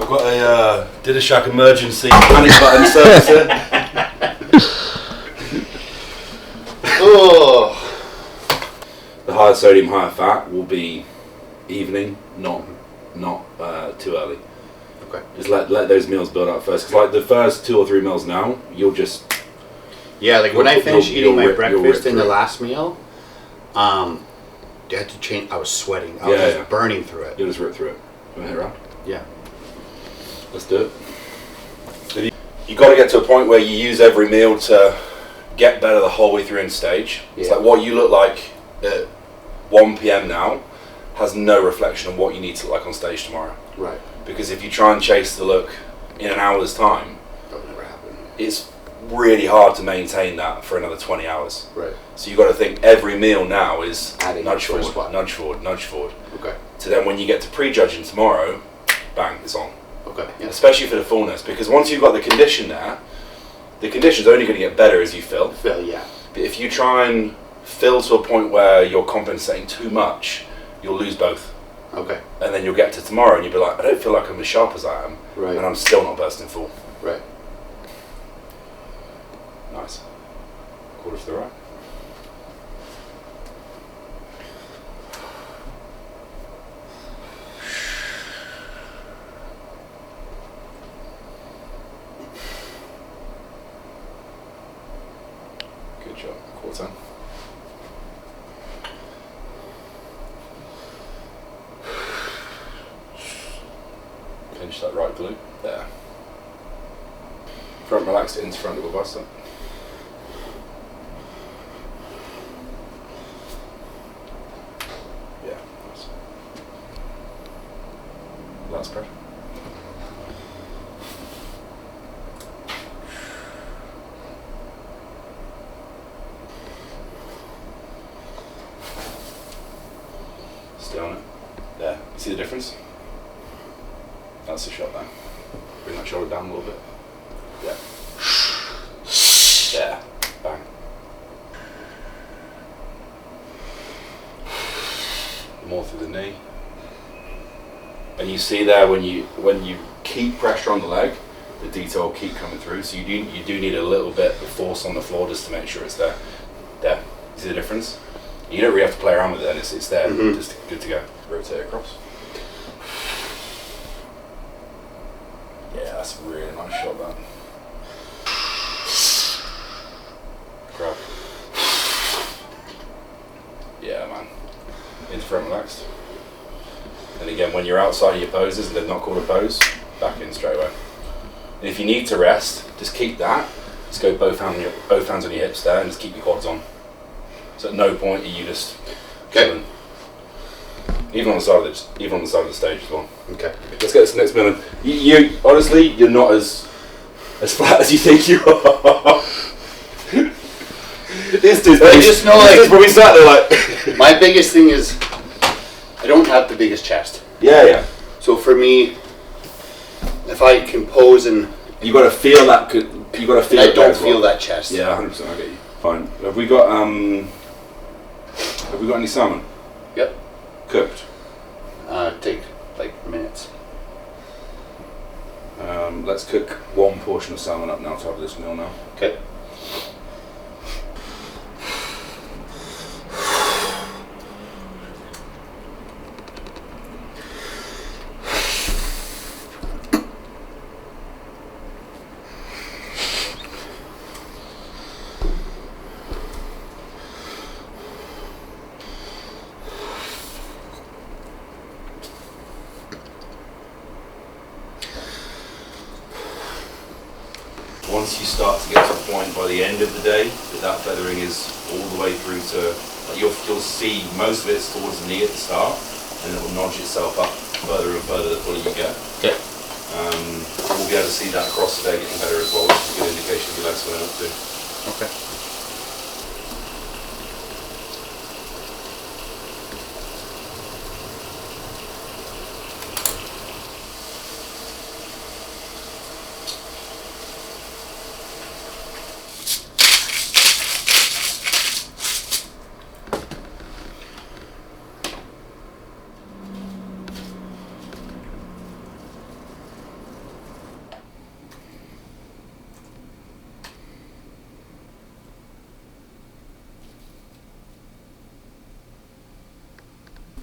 I've got a Did a Shack emergency panic button service here. Oh. The higher sodium, higher fat will be evening, not too early. Okay. Just let those meals build up first. Because like the first 2 or 3 meals now, you'll just... Yeah, like when I finished eating my breakfast in the through. last meal, I had to change. I was sweating. I was just burning through it. You'll just rip through it. You want to hit it around? Yeah. Let's do it. You've got to get to a point where you use every meal to get better the whole way through in stage. Yeah. It's like what you look like at 1 p.m. now has no reflection on what you need to look like on stage tomorrow. Right. Because if you try and chase the look in an hour's time, That'll never happen. it's really hard to maintain that for another 20 hours. Right. So you've got to think every meal now is Adding nudge first forward, one. nudge forward, nudge forward. Okay. So then when you get to pre-judging tomorrow, bang, it's on. Okay. Yeah. Especially for the fullness, because once you've got the condition there, the condition's only going to get better as you fill. Fill, yeah. But if you try and fill to a point where you're compensating too much, you'll lose both. Okay. And then you'll get to tomorrow and you'll be like, I don't feel like I'm as sharp as I am. Right. And I'm still not bursting full. Right. Nice. Quarter to the right. Good job. Quarter. Pinch that right glute. There. Front relaxed into front of the bicep. Yeah, nice. Last pressure. Stay on it. There. See the difference? That's the shot down. Bring that shoulder down a little bit. Yeah. Yeah. Bang. More through the knee. And you see there when you keep pressure on the leg, the detail will keep coming through. So you do need a little bit of force on the floor just to make sure it's there. There. You see the difference? You don't really have to play around with it then, it's there. Mm-hmm. Just good to go. Rotate across. Yeah, that's a really nice shot, that. Grab. Yeah, man. Into front relaxed. And again, when you're outside of your poses and they're not called a pose, back in straight away. And if you need to rest, just keep that. Just go both hands on your hips there and just keep your quads on. So at no point are you just chilling. Even on the side of the stage as well. Okay. Let's get this next minute. You honestly, you're not as flat as you think you are. This dude's I just know, like, when we sat there, like, my biggest thing is I don't have the biggest chest. yeah. So for me, if I can pose and You got to feel that. You got to feel. I don't feel that chest. Yeah, 100%. I get you. Fine. Have we got any salmon? Yep. Cooked. Take like minutes. Let's cook one portion of salmon up now to have this meal now. Okay. Once you start to get to a point by the end of the day that feathering is all the way through to, like, you'll see most of it's towards the knee at the start, and it will nudge itself up further and further the fuller you get. Okay. We'll be able to see that across the day getting better as well, which is a good indication of your legs filling up too. Okay.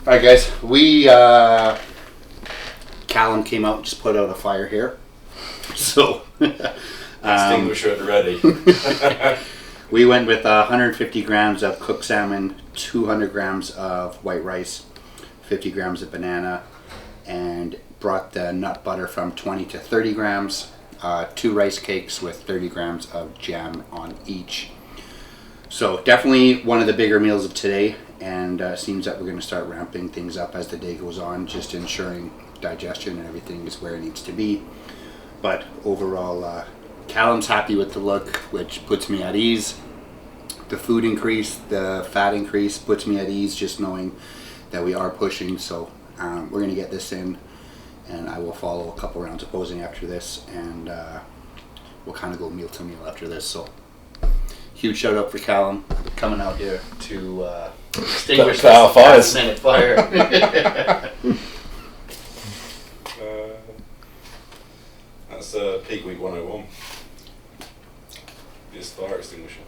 All right, guys. Callum came out and just put out a fire here. So extinguisher at the ready. We went with 150 grams of cooked salmon, 200 grams of white rice, 50 grams of banana, and brought the nut butter from 20 to 30 grams, 2 rice cakes with 30 grams of jam on each. So definitely one of the bigger meals of today, and seems that we're going to start ramping things up as the day goes on, just ensuring digestion and everything is where it needs to be. But overall, Callum's happy with the look, which puts me at ease. The food increase, the fat increase puts me at ease, just knowing that we are pushing. So we're going to get this in, and I will follow a couple rounds of posing after this, and we'll kind of go meal to meal after this. So huge shout out for Callum coming out here to extinguish this last-minute fire. That's peak week 101. This fire extinguisher.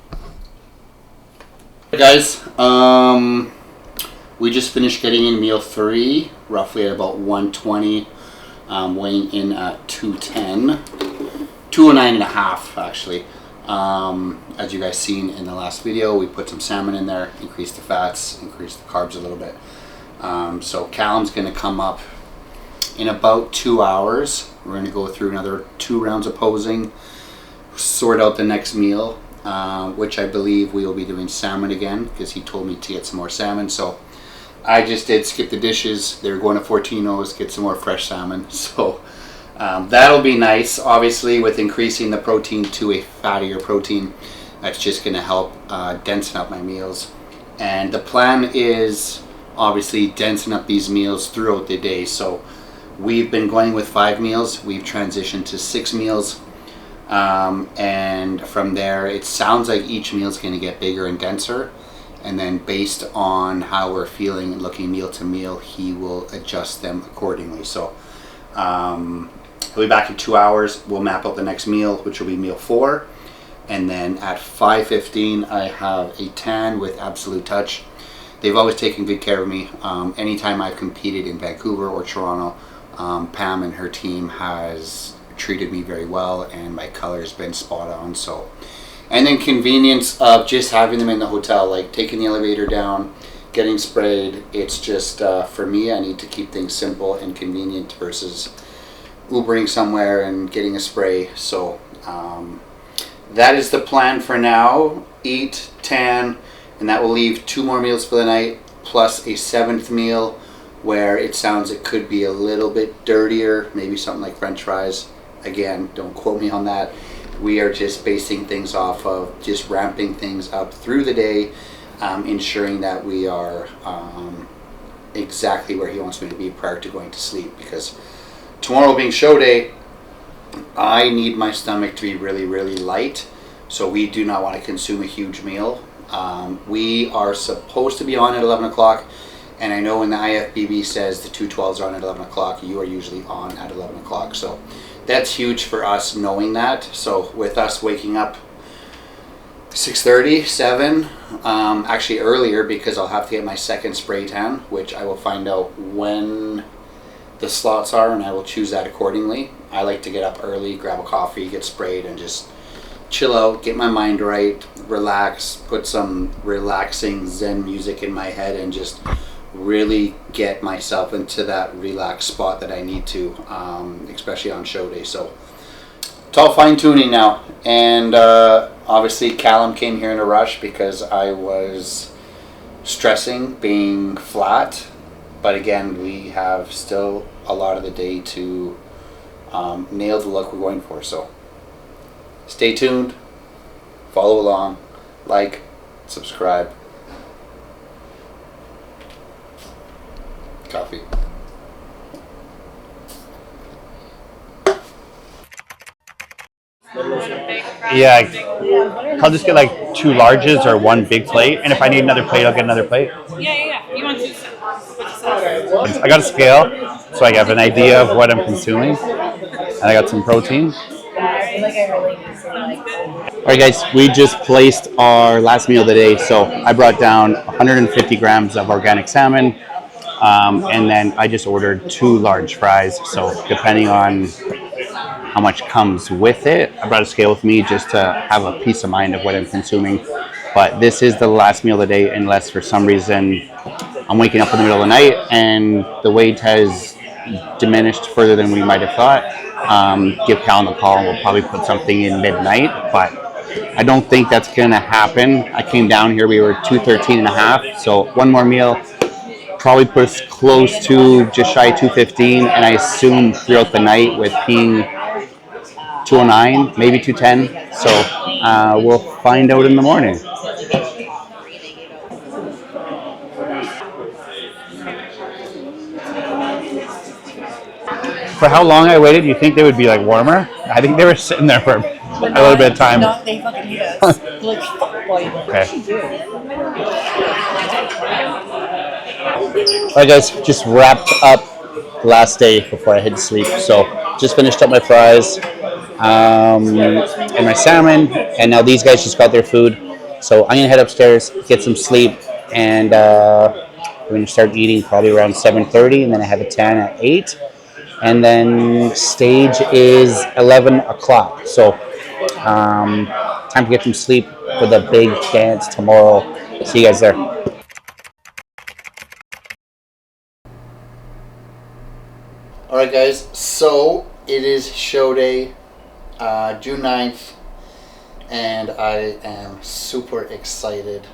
Hey guys, we just finished getting in meal 3, roughly at about 120, weighing in at 210, 209 and a half actually. As you guys seen in the last video, we put some salmon in there, increased the fats, increased the carbs a little bit. So Callum's going to come up in about 2 hours. We're going to go through another 2 rounds of posing, sort out the next meal, which I believe we will be doing salmon again, because he told me to get some more salmon. So I just did skip the dishes. They were going to Fortino's, get some more fresh salmon. So that'll be nice. Obviously, with increasing the protein to a fattier protein, that's just going to help densen up my meals. And the plan is obviously densen up these meals throughout the day. So we've been going with 5 meals. We've transitioned to 6 meals. And from there, it sounds like each meal is going to get bigger and denser. And then based on how we're feeling and looking meal to meal, he will adjust them accordingly. So he'll be back in 2 hours. We'll map out the next meal, which will be meal 4. And then at 5:15, I have a tan with Absolute Touch. They've always taken good care of me. Anytime I've competed in Vancouver or Toronto, Pam and her team has treated me very well, and my color's been spot on. So, and then convenience of just having them in the hotel, like taking the elevator down, getting sprayed. It's just for me, I need to keep things simple and convenient versus Ubering somewhere and getting a spray. So that is the plan for now. Eat, tan, and that will leave 2 more meals for the night, plus a 7th meal where it sounds it could be a little bit dirtier, maybe something like French fries. Again, don't quote me on that. We are just basing things off of just ramping things up through the day, ensuring that we are exactly where he wants me to be prior to going to sleep, because tomorrow being show day, I need my stomach to be really, really light. So we do not want to consume a huge meal. We are supposed to be on at 11 o'clock. And I know when the IFBB says the 212s are on at 11 o'clock, you are usually on at 11 o'clock. So that's huge for us knowing that. So with us waking up 6:30, 7, actually earlier, because I'll have to get my second spray tan, which I will find out when the slots are, and I will choose that accordingly. I like to get up early, grab a coffee, get sprayed, and just chill out, get my mind right, relax, put some relaxing Zen music in my head, and just really get myself into that relaxed spot that I need to, especially on show day. So it's all fine tuning now. And obviously Callum came here in a rush because I was stressing being flat. But again, we have still a lot of the day to nail the look we're going for. So stay tuned, follow along, like, subscribe. Coffee. Yeah, I'll just get like 2 larges or 1 big plate, and if I need another plate, I'll get another plate. Yeah. You want to what I got a scale, so I have an idea of what I'm consuming, and I got some protein. All right, guys, we just placed our last meal of the day, so I brought down 150 grams of organic salmon, And then I just ordered 2 large fries. So depending on how much comes with it, I brought a scale with me just to have a peace of mind of what I'm consuming. But this is the last meal of the day, unless for some reason I'm waking up in the middle of the night and the weight has diminished further than we might have thought. Give Callan a call and we'll probably put something in midnight. But I don't think that's going to happen. I came down here, we were 213 and a half. So one more meal probably put us close to just shy 215. And I assume throughout the night with peeing 209, maybe 210. So we'll find out in the morning. For how long I waited, do you think they would be like warmer? I think they were sitting there for a little bit of time. No, they fucking hate us. Like, fuck boy. Okay. Alright guys, just wrapped up last day before I head to sleep. So just finished up my fries and my salmon, and now these guys just got their food. So I'm gonna head upstairs, get some sleep, and we're gonna start eating probably around 7:30, and then I have a 10 at 8. And then stage is 11 o'clock. So time to get some sleep for the big dance tomorrow. See you guys there. Alright guys, so it is show day, June 9th, and I am super excited.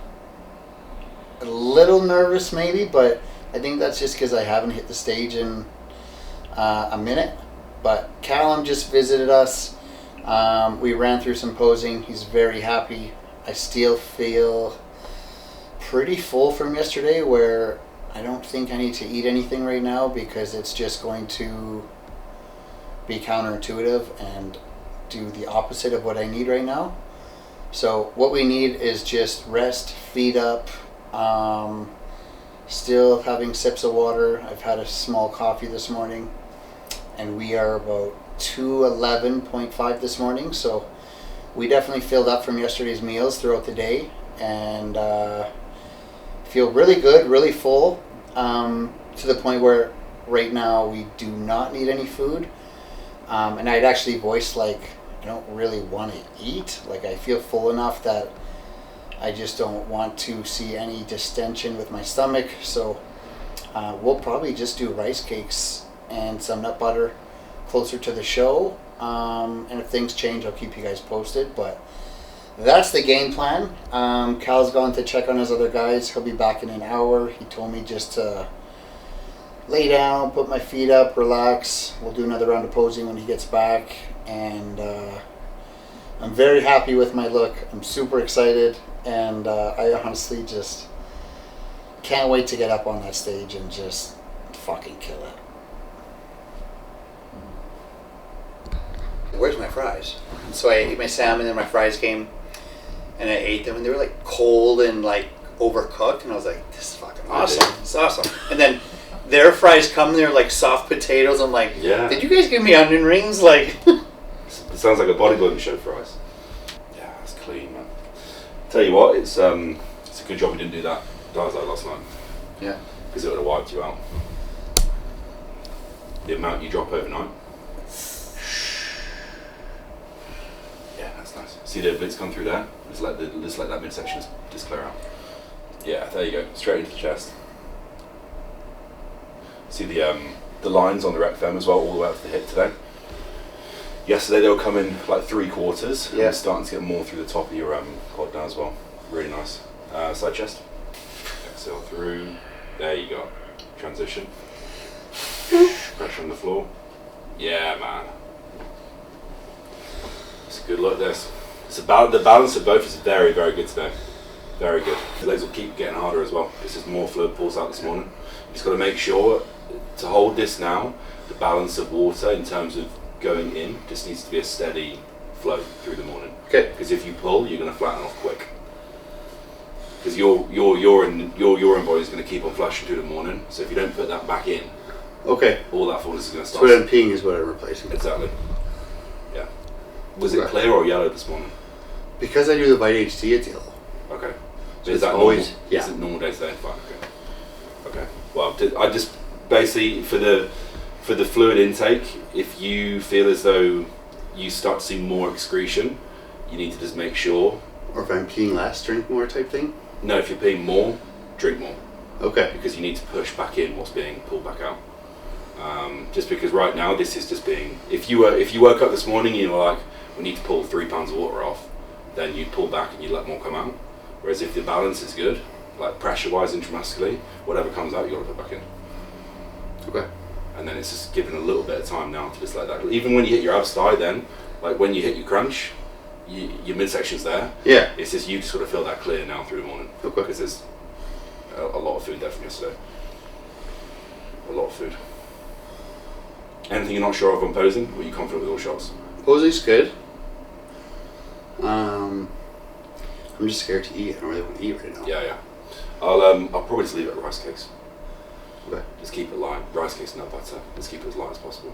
A little nervous maybe, but I think that's just because I haven't hit the stage in a minute. But Callum just visited us. We ran through some posing. He's very happy. I still feel pretty full from yesterday, where I don't think I need to eat anything right now because it's just going to be counterintuitive and do the opposite of what I need right now. So what we need is just rest, feet up, still having sips of water. I've had a small coffee this morning, and we are about 211.5 this morning, so we definitely filled up from yesterday's meals throughout the day, and feel really good, really full, to the point where right now we do not need any food. And I'd actually voiced, like, I don't really want to eat. Like, I feel full enough that I just don't want to see any distension with my stomach. So we'll probably just do rice cakes and some nut butter closer to the show. And if things change, I'll keep you guys posted. But that's the game plan. Cal's gone to check on his other guys. He'll be back in an hour. He told me just to lay down, put my feet up, relax. We'll do another round of posing when he gets back. And I'm very happy with my look. I'm super excited. And I honestly just can't wait to get up on that stage and just fucking kill it. Where's my fries? So I ate my salmon and my fries came, and I ate them, and they were like cold and like overcooked, and I was like, this is fucking awesome. It's awesome. And then their fries come, and they're like soft potatoes. I'm like, Yeah. Did you guys give me onion rings? Like, It sounds like a bodybuilding show fries. Yeah, that's clean, man. Tell you what, it's a good job we didn't do that diet last night. yeah. Because it would have wiped you out. The amount you drop overnight. Yeah, that's nice. See the blitz come through there? Just let that midsection just clear out. Yeah, there you go. Straight into the chest. See the lines on the rec fem as well, all the way up to the hip today. Yesterday they were coming like 3/4. Yeah. And starting to get more through the top of your quad now as well. Really nice. Side chest. Exhale through. There you go. Transition. Pressure on the floor. Yeah, man. It's a good look. This. It's about the balance of both is very, very good today. Very good. The legs will keep getting harder as well. This is more fluid pulls out this morning. You just got to make sure to hold this now. The balance of water in terms of going in just needs to be a steady flow through the morning. Okay. Because if you pull, you're going to flatten off quick. Because your urine body is going to keep on flushing through the morning. So if you don't put that back in, Okay. all that fullness is going to start. So what I'm peeing is what I'm replacing. Exactly. Yeah. Was it clear or yellow this morning? Because I do the Vite HT, it's yellow. Okay. So Is it's that always normal? yeah. Is it normal day to day? Fine. Okay. Okay. Well, I just basically for the fluid intake, if you feel as though you start to see more excretion, you need to just make sure. Or if I'm peeing less, drink more type thing? No, if you're peeing more, drink more. Okay. Because you need to push back in what's being pulled back out. Just because right now this is just being. If you woke up this morning and you were like, we need to pull 3 pounds of water off, then you'd pull back and you'd let more come out. Whereas if the balance is good, like pressure-wise intramuscularly, whatever comes out, you got to put back in. Okay. And then it's just giving a little bit of time now to just let that. Even when you hit your abs thigh, then like when you hit your crunch, your midsection's there. Yeah. It's just you just got to feel that clear now through the morning. Okay. Because there's a lot of food there from yesterday. A lot of food. Anything you're not sure of on posing? Or are you confident with all shots? Posing's good. I'm just scared to eat. I don't really want to eat right now. Yeah. I'll probably just leave it at rice cakes. Okay. Just keep it light. Rice cakes, no butter. Just keep it as light as possible.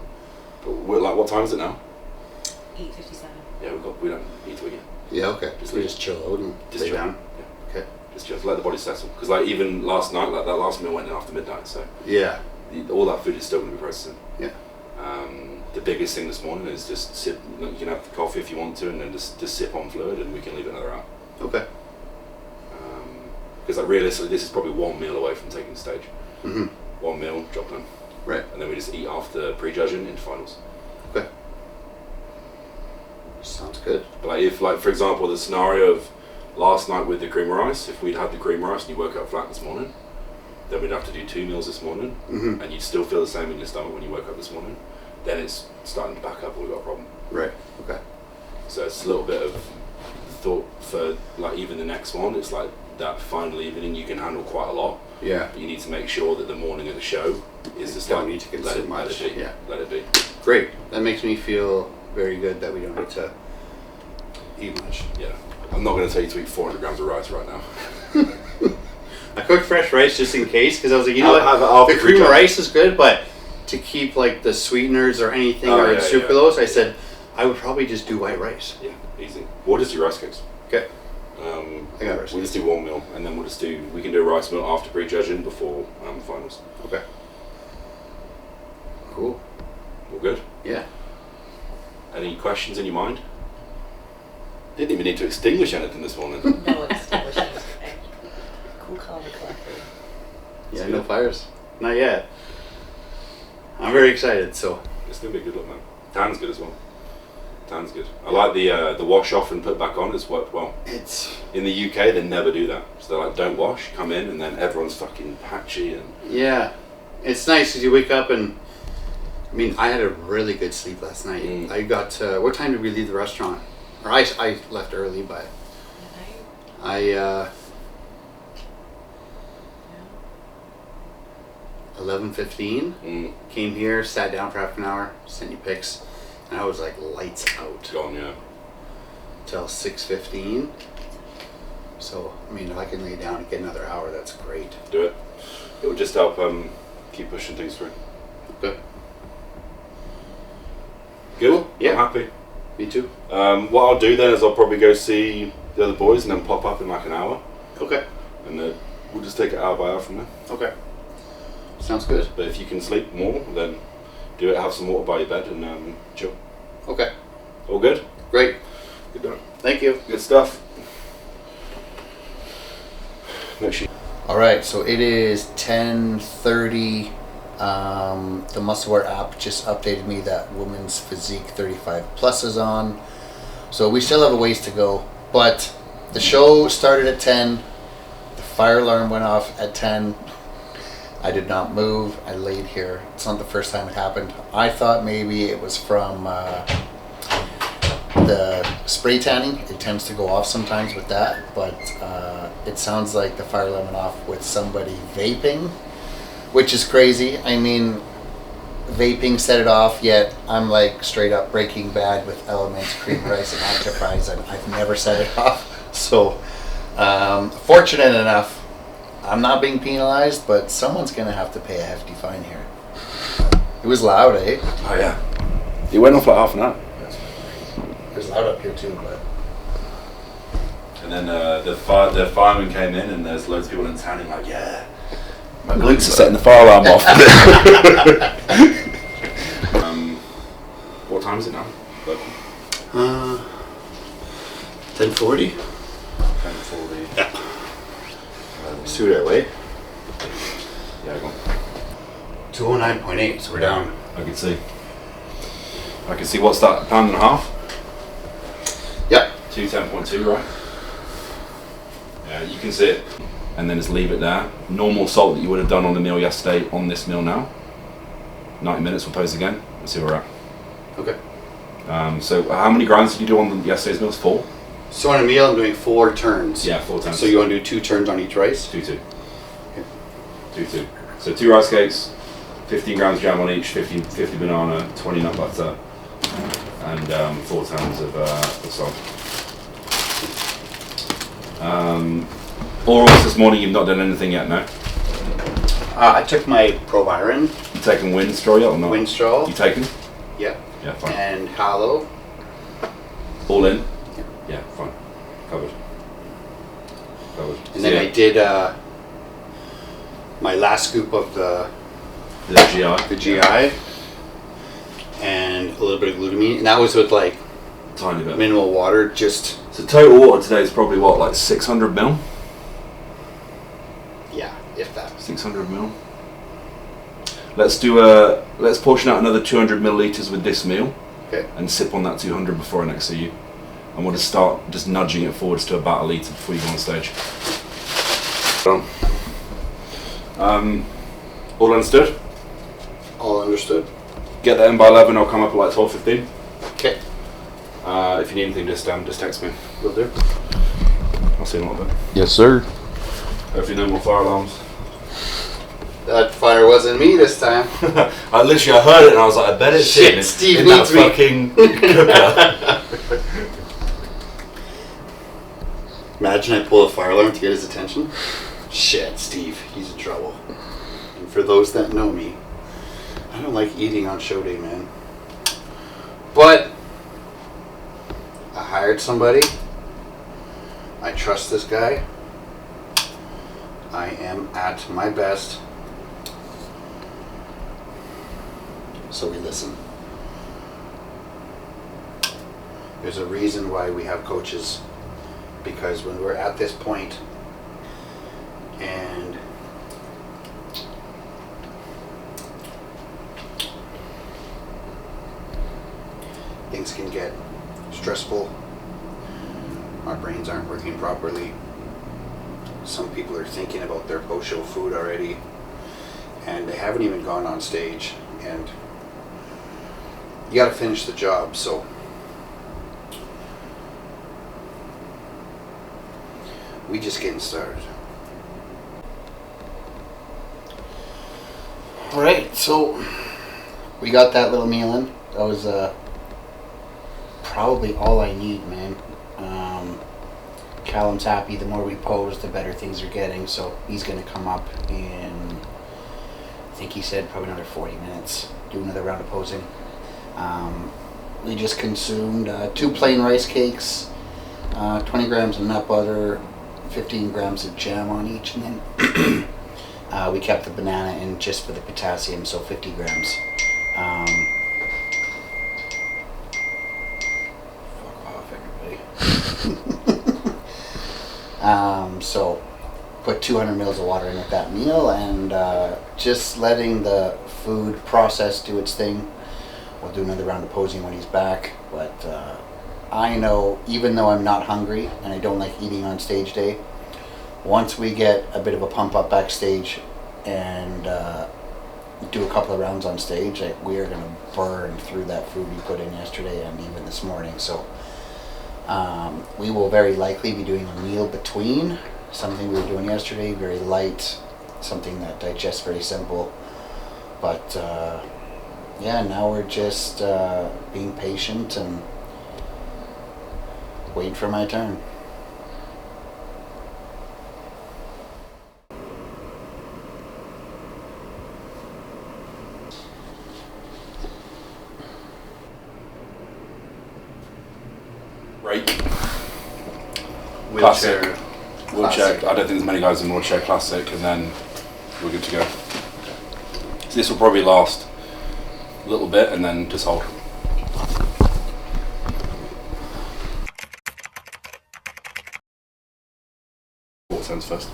But what time is it now? 8:57. Yeah, we don't need to eat. Yeah, okay. Just We leave. just chill out and Just lay chill. down. Yeah. Okay. Just let the body settle. Because like even last night, like that last meal went in after midnight, so Yeah. all that food is still going to be processing. Yeah. The biggest thing this morning is just sip. You can have the coffee if you want to, and then just sip on fluid, and we can leave it another hour. Okay. Because like realistically, this is probably one meal away from taking stage. Mm-hmm. One meal, job done. Right. And then we just eat after prejudging into finals. Okay. Sounds good. But like if, like for example, the scenario of last night with the cream of rice, if we'd had the cream of rice and you woke up flat this morning, then we'd have to do 2 meals this morning, Mm-hmm. and you'd still feel the same in your stomach when you woke up this morning. Then it's starting to back up, and we've got a problem. Right. Okay. So it's a little bit of thought for like even the next one. It's like that final evening you can handle quite a lot. Yeah. But you need to make sure that the morning of the show is just Don't like need to let consume it much. be. Yeah. Let it be. Great. That makes me feel very good that we don't need to eat much. Yeah. I'm not going to tell you to eat 400 grams of rice right now. I cooked fresh rice just in case because I was like, you know Have it what? after The cream of prejudging. rice is good, but to keep like the sweeteners or anything Oh, or yeah, sucralose, I said I would probably just do white rice. Yeah, easy. We'll just do rice cakes. Okay. I got rice We'll just do 1 meal, and then we can do a rice meal after prejudging before finals. Okay. Cool. All good? Yeah. Any questions in your mind? Didn't even need to extinguish anything this morning. No extinguishing. Cool, calm, and collected. Yeah. No fires. Not yet. I'm very excited. So. It's going to be a good look, man. Tan's good as well. Tan's good. I like the wash off and put back on. It's worked well. It's. In the UK, they never do that. So they're like, don't wash, come in, and then everyone's fucking patchy. And Yeah. It's nice because you wake up and. I mean, I had a really good sleep last night. Mm. I got. What time did we leave the restaurant? Or I left early, but I 11:15 came here, sat down for half an hour, sent you pics, and I was like lights out gone, yeah. till 6:15. So I mean, if I can lay down and get another hour, that's great. Do it. It will just help keep pushing things through. Good. Good? Yeah. I'm happy. Me too. What I'll do then is I'll probably go see the other boys and then pop up in like an hour, Okay. and then we'll just take it hour by hour from there. Okay. Sounds good. But if you can sleep more, then do it. Have some water by your bed and chill. Okay. All good? Great. Good done. Thank you. Good stuff. Make sure. All right, so it is 10:30. The Muscleware app just updated me that Women's Physique 35 Plus is on. So we still have a ways to go, but the show started at 10. The fire alarm went off at 10. I did not move. I laid here. It's not the first time it happened. I thought maybe it was from the spray tanning. It tends to go off sometimes with that, but it sounds like the fire alarm went off with somebody vaping, which is crazy. I mean, vaping set it off, yet I'm like straight up Breaking Bad with elements, cream rice, and active fries, and I've never set it off. So, fortunate enough, I'm not being penalized, but someone's going to have to pay a hefty fine here. It was loud, eh? Oh yeah. It went off like half an hour. It was loud up here too, but... And then the fireman came in, and there's loads of people in tanning like, yeah, My glutes are setting the fire alarm off. What time is it now? 10:40. 10:40. Yeah. Let's do it that way. Yeah, go on. 209.8, so we're down. I can see. What's that? Pound and a half? Yep. 210.2, right? Yeah, you can see it. And then just leave it there. Normal salt that you would have done on the meal yesterday on this meal now. 90 minutes, we'll pose again. Let's see where we're at. Okay. So how many grinds did you do on yesterday's meals? 4? So on a meal, I'm doing 4 turns. Yeah, 4 turns. So you want to do 2 turns on each rice? 2-2. 2-2. So 2 rice cakes, 15 grams jam on each, 50 banana, 20 nut butter, and 4 turns of salt. Orals this morning, you've not done anything yet, no? I took my Proviron. You taking Winstraw yet or not? Winstraw. You taken? Yeah. Yeah, fine. And Halo. All in? Yeah, fine. Covered. And then I did my last scoop of the GI, and a little bit of glutamine, and that was with like tiny bit minimal water. Just so total water today is probably what, like 600 ml? Yeah, if that. 600 ml. Let's portion out another 200 milliliters with this meal. Okay. And sip on that 200 before I next see you. And we'll just start just nudging it forwards to about a litre before you go on stage. All understood? All understood. Get that in by 11, I'll come up at like 12:15. Okay. If you need anything, just text me. Will do. I'll see you in a little bit. Yes, sir. Hopefully no more fire alarms. That fire wasn't me this time. I heard it and I was like, I bet it's Shit, in. Steve in that needs me. fucking cooker. Imagine I pull a fire alarm to get his attention. Shit, Steve, he's in trouble. And for those that know me, I don't like eating on show day, man. But I hired somebody. I trust this guy. I am at my best. So we listen. There's a reason why we have coaches, because when we're at this point and things can get stressful, our brains aren't working properly, some people are thinking about their post-show food already, and they haven't even gone on stage, and you got to finish the job. So we just getting started. All right, so we got that little meal in. That was probably all I need, man. Callum's happy. The more we pose, the better things are getting. So he's going to come up in, I think he said, probably another 40 minutes. Do another round of posing. We just consumed 2 plain rice cakes, 20 grams of nut butter, 15 grams of jam on each, and then we kept the banana in just for the potassium, so 50 grams. Fuck off, everybody. So put 200 mils of water in with that meal, and just letting the food process do its thing. We'll do another round of posing when he's back, but I know, even though I'm not hungry and I don't like eating on stage day, once we get a bit of a pump up backstage and do a couple of rounds on stage, we are going to burn through that food we put in yesterday and even this morning. So we will very likely be doing a meal between, something we were doing yesterday, very light, something that digests very simple. But yeah, now we're just being patient and waiting for my turn. Rake. Wheelchair. Wheelchair. I don't think there's many guys in wheelchair classic, and then we're good to go. So this will probably last a little bit and then just hold. Quarter turns first.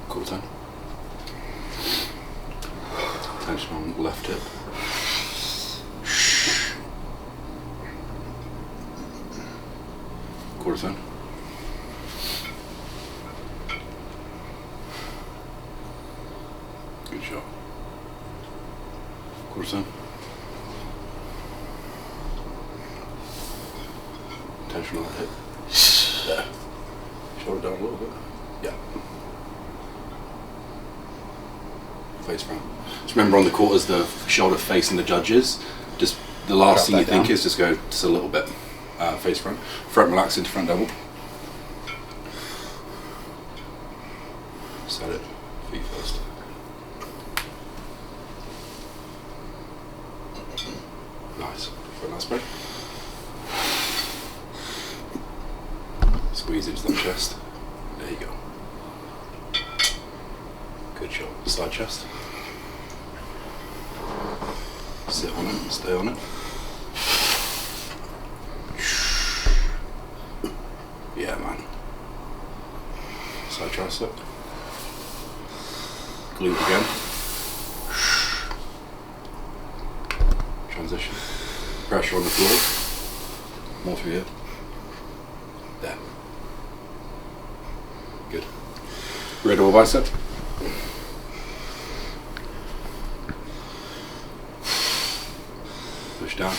Quarter turn. Tension on left hip. Quarter turn. Good shot. Quarter turn. Tension on the hip. There. Shoulder down a little bit. Yeah. Face front. Just remember on the quarters, the shoulder facing the judges. Just the last thing you think is just go just a little bit. Face front. Front relax into front double. Set it. Feet first. Nice. Front last break. Squeeze into that chest. There you go. Good shot. Side chest. Sit on it. Stay on it. Yeah, man. Side tricep. Glute again. Transition. Pressure on the floor. More through here. There. Good. Rear double bicep. Push down.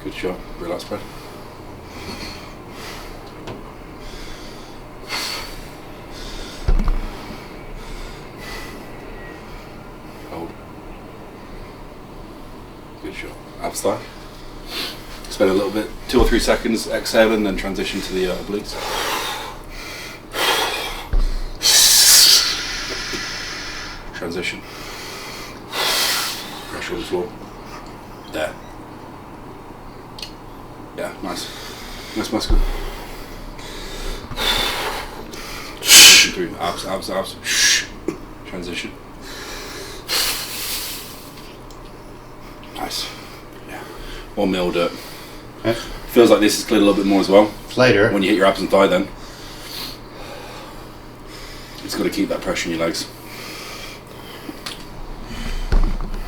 Good shot. Relax spread. Hold. Good shot. Abs stack. Spend a little bit, 2 or 3 seconds exhaling, then transition to the obliques. Transition. Pressure on the floor. There. Yeah, nice. Nice muscle. Transition through. Abs, abs, abs. Transition. Nice. Yeah. 1 mil dirt. Okay. Feels like this is cleared a little bit more as well. Lighter. When you hit your abs and thigh then. It's got to keep that pressure in your legs.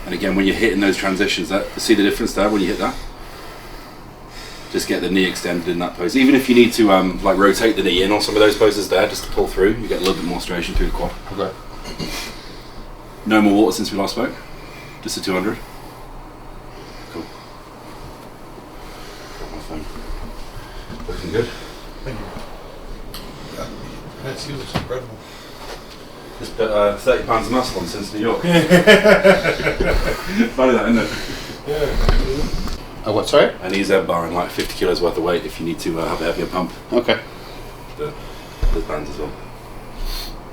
And again, when you're hitting those transitions, see the difference there when you hit that? Just get the knee extended in that pose. Even if you need to like rotate the knee in on some of those poses there, just to pull through, you get a little bit more striation through the quad. Okay. No more water since we last spoke? Just a 200? Cool. Got my phone. Looking good. Thank you. Yeah. That's he looks incredible. Just put 30 pounds of muscle on since New York. Funny that, isn't it? Yeah. What, sorry? And he's barring like 50 kilos worth of weight if you need to have a heavier pump. Okay. There's bands as well.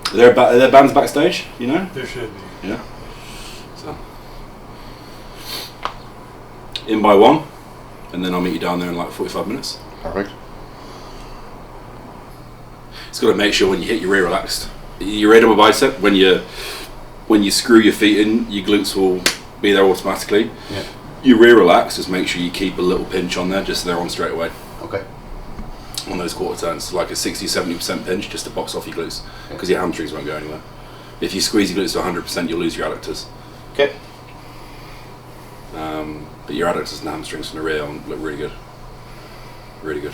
Are there bands backstage, you know? There should be. Yeah. So. In by 1, and then I'll meet you down there in like 45 minutes. Perfect. It's got to make sure when you hit your rear relaxed. Your rear double bicep, when you screw your feet in, your glutes will be there automatically. Yeah. Your rear relax, just make sure you keep a little pinch on there, just so they're on straight away. Okay. On those quarter turns, like a 60-70% pinch, just to box off your glutes, because your hamstrings won't go anywhere. If you squeeze your glutes to 100%, you'll lose your adductors. Okay. But your adductors and hamstrings from the rear look really good. Really good.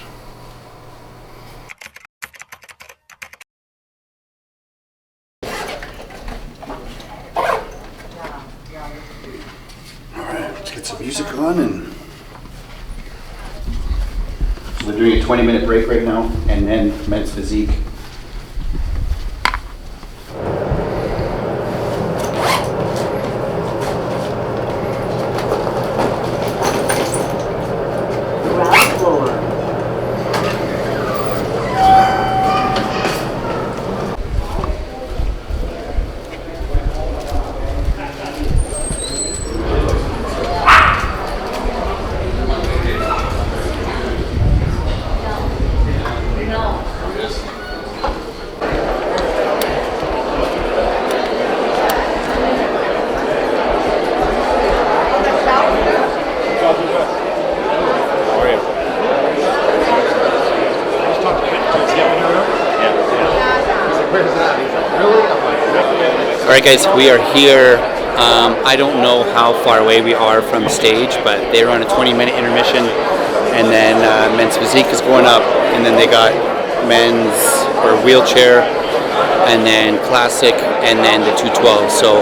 Alright, let's get some music on and... So we're doing a 20-minute break right now, and then men's physique. Ground floor. right, guys, we are here. I don't know how far away we are from stage, but they're on a 20-minute intermission, and then men's physique is going up, and then they got men's or wheelchair, and then classic, and then the 212. So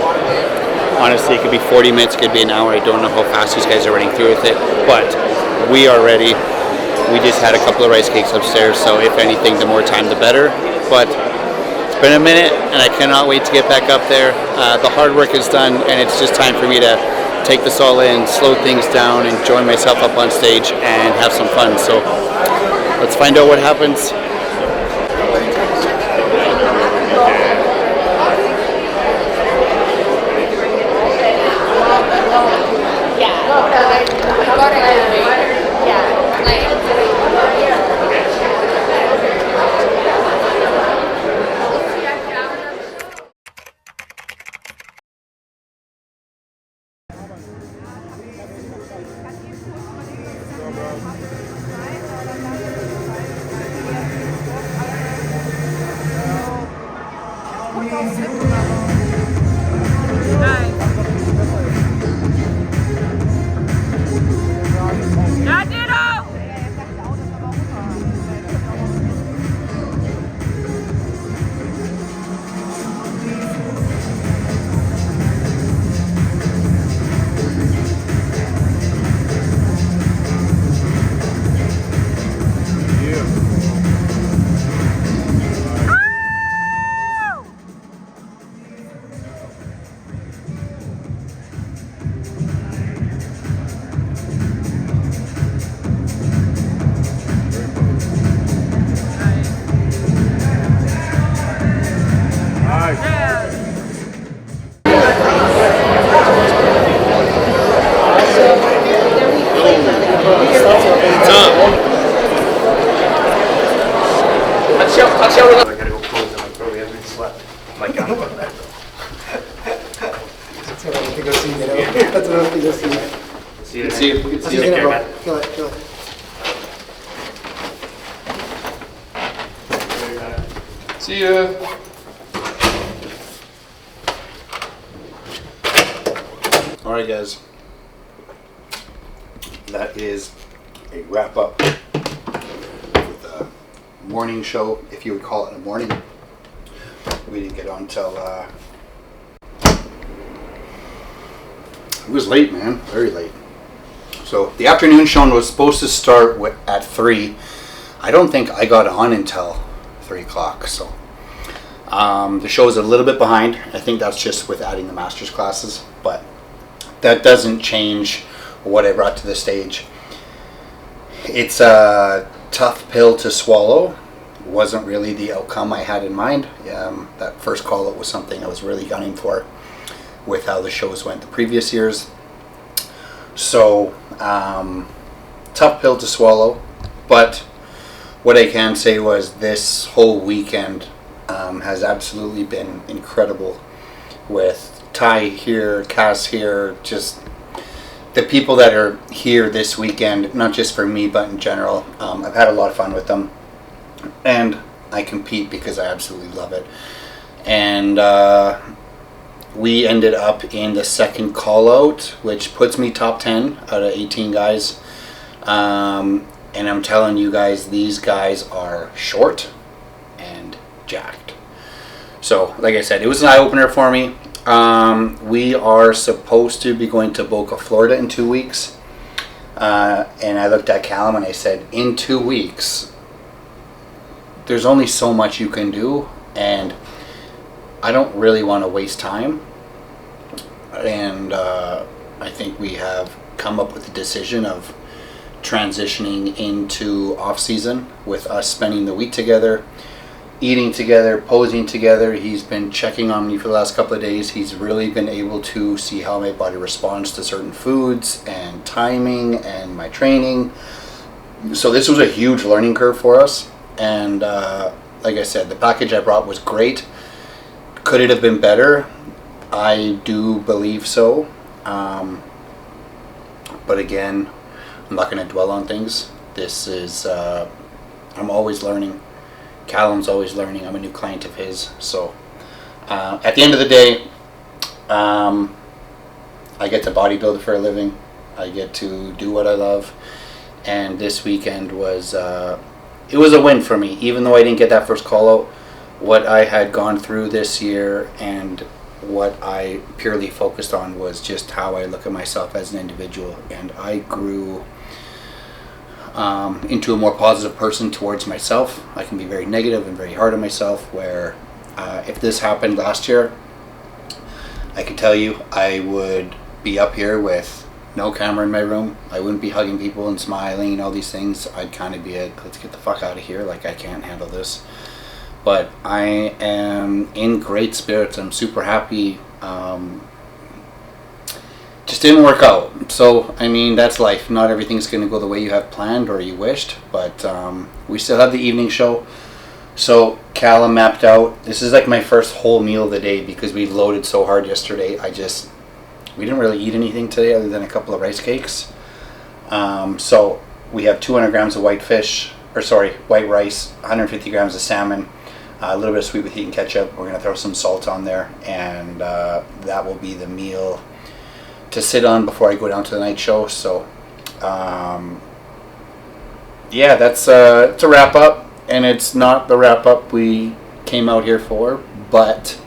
honestly, it could be 40 minutes, it could be an hour. I don't know how fast these guys are running through with it, but we are ready. We just had a couple of rice cakes upstairs, so if anything, the more time, the better. But it's been a minute, and I cannot wait to get back up there. The hard work is done, and it's just time for me to take this all in, slow things down, enjoy myself up on stage, and have some fun. So let's find out what happens. See ya. All right, guys. That is a wrap up with a morning show, if you would call it a morning. We didn't get on till it was late, man, very late. So the afternoon show was supposed to start at 3. I don't think I got on until 3 o'clock. So the show is a little bit behind. I think that's just with adding the master's classes, but that doesn't change what I brought to the stage. It's a tough pill to swallow. Wasn't really the outcome I had in mind. That first call out was something I was really gunning for with how the shows went the previous years. So tough pill to swallow, but what I can say was this whole weekend has absolutely been incredible, with Ty here, Cass here, just the people that are here this weekend, not just for me but in general. I've had a lot of fun with them, and I compete because I absolutely love it. And we ended up in the second call out, which puts me top 10 out of 18 guys. And I'm telling you guys, these guys are short and jacked. So, like I said, it was an eye-opener for me. We are supposed to be going to Boca, Florida in 2 weeks. And I looked at Callum and I said, in 2 weeks, there's only so much you can do. And I don't really want to waste time. And I think we have come up with the decision of transitioning into off-season with us spending the week together, eating together, posing together. He's been checking on me for the last couple of days. He's really been able to see how my body responds to certain foods and timing and my training. So this was a huge learning curve for us. And like I said, the package I brought was great. Could it have been better? I do believe so. But again, I'm not going to dwell on things. This is, I'm always learning. Callum's always learning. I'm a new client of his. So at the end of the day, I get to bodybuild for a living. I get to do what I love. And this weekend was, it was a win for me. Even though I didn't get that first call out, what I had gone through this year and what I purely focused on was just how I look at myself as an individual. And I grew into a more positive person towards myself. I can be very negative and very hard on myself, where if this happened last year, I can tell you I would be up here with no camera in my room. I wouldn't be hugging people and smiling and all these things. I'd kind of be let's get the fuck out of here, like I can't handle this. But I am in great spirits. I'm super happy. Just didn't work out. So, I mean, that's life. Not everything's going to go the way you have planned or you wished. But we still have the evening show. So, Callum mapped out. This is like my first whole meal of the day because we loaded so hard yesterday. We didn't really eat anything today other than a couple of rice cakes. So, we have 200 grams of white rice, 150 grams of salmon, a little bit of sweet with heat and ketchup. We're going to throw some salt on there, and that will be the meal to sit on before I go down to the night show. So, yeah, that's it's a wrap up, and it's not the wrap up we came out here for, but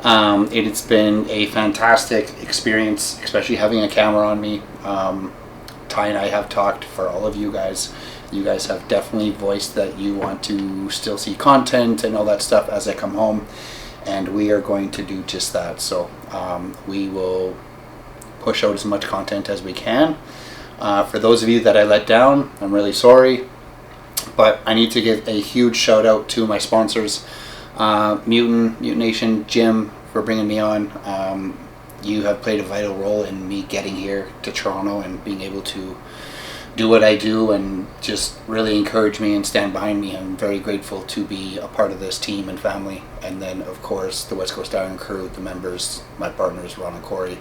it's been a fantastic experience, especially having a camera on me. Ty and I have talked for all of you guys. You guys have definitely voiced that you want to still see content and all that stuff as I come home, and we are going to do just that. So we will push out as much content as we can. For those of you that I let down, I'm really sorry, but I need to give a huge shout out to my sponsors, Mutant Nation, Jim, for bringing me on. You have played a vital role in me getting here to Toronto and being able to do what I do and just really encourage me and stand behind me. I'm very grateful to be a part of this team and family. And then, of course, the West Coast Iron crew, the members, my partners, Ron and Corey,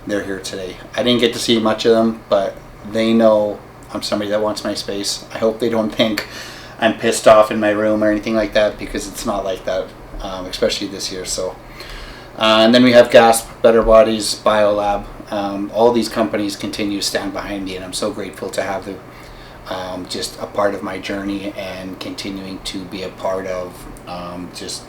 they're here today. I didn't get to see much of them, but they know I'm somebody that wants my space. I hope they don't think I'm pissed off in my room or anything like that, because it's not like that, especially this year. So, and then we have Gasp, Better Bodies, BioLab. All these companies continue to stand behind me, and I'm so grateful to have them just a part of my journey and continuing to be a part of just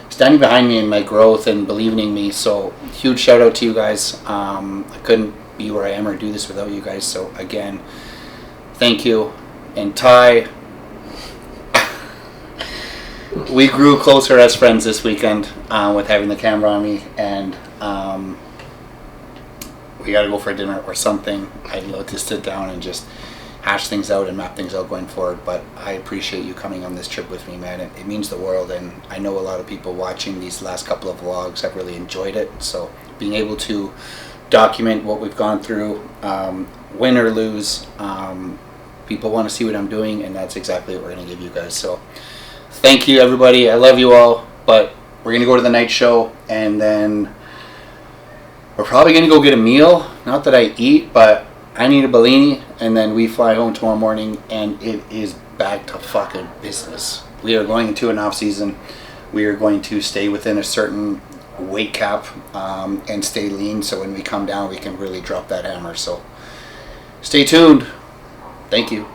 standing behind me in my growth and believing in me. So huge shout out to you guys. I couldn't be where I am or do this without you guys. So again, thank you. And Ty, we grew closer as friends this weekend with having the camera on me, and we got to go for dinner or something. I'd love to sit down and just hash things out and map things out going forward. But I appreciate you coming on this trip with me, man. It means the world, and I know a lot of people watching these last couple of vlogs have really enjoyed it. So being able to document what we've gone through, win or lose, people want to see what I'm doing, and that's exactly what we're going to give you guys. So thank you, everybody. I love you all. But we're going to go to the night show, and then we're probably going to go get a meal. Not that I eat, but I need a Bellini, and then we fly home tomorrow morning, and it is back to fucking business. We are going into an off season. We are going to stay within a certain weight cap and stay lean, so when we come down, we can really drop that hammer. So stay tuned. Thank you.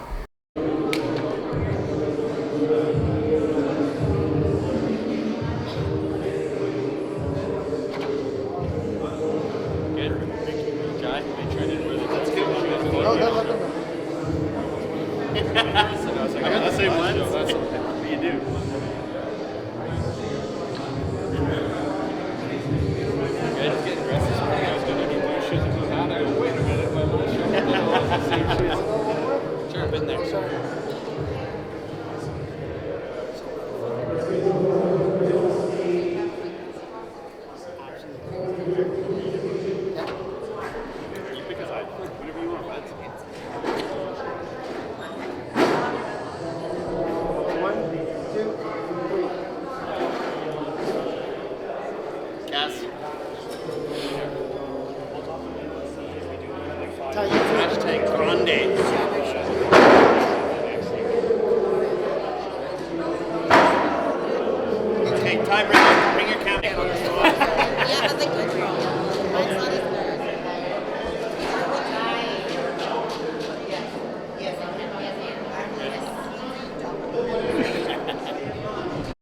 Hashtag grande.